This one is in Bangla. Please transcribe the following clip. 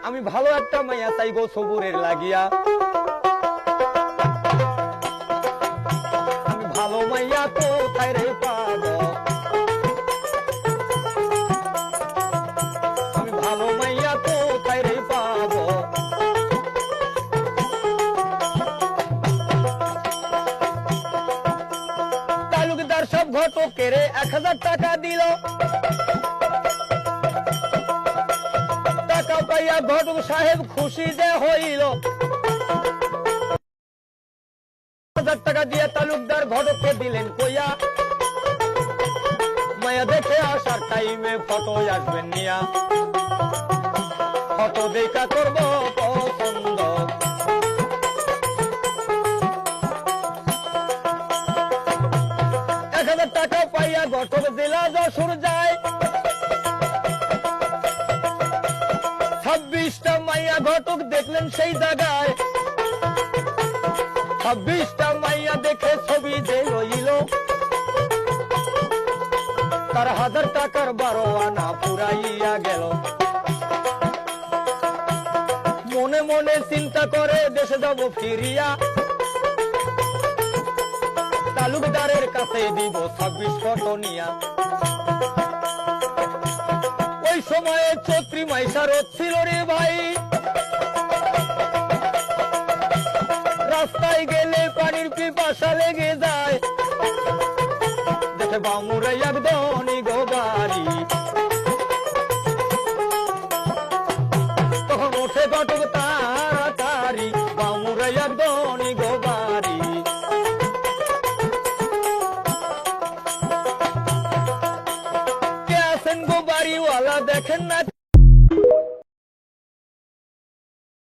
আমি ভালো একটা মাইয়া চাই গো সবুরের লাগিয়া, আমি ভালো মাইয়া কোথায় রে পাবো, আমি ভালো মাইয়া কোথায় রে পাবো। তালুকদার সব ঘটকের 1000 টাকা দিল, টাকা পাইয়া ঘটক সাহেব খুশি যে হইল। 1000 টাকা দিয়ে তালুকদার ঘটককে দিলেন কইয়া, মায়া দেখে আসার টাইমে ফটো আসবেন নিয়া, ফটো দেখা করব পছন্দ। 1000 টাকা পাইয়া ঘটক জেলা যশোর যায়, 26টা মাইয়া ঘটক দেখলেন সেই জায়গায়, 26টা মাইয়া দেখে ছবি যে রইল, তার 1000 টাকার 12 আনা পুরাইয়া গেল। মনে মনে চিন্তা করে দেশে যাব ফিরিয়া, তালুকদারের কাছে দিব 26 ফটো নিয়া। ওই সময়ে চৈত্রী মাইশা রোদ ছিল রে ভাই, রাস্তায় গেলে পানির পিপাসা লেগে যায়, দেখে বামুরে একদমই গো বাড়ি। তখন ওঠে ঘটক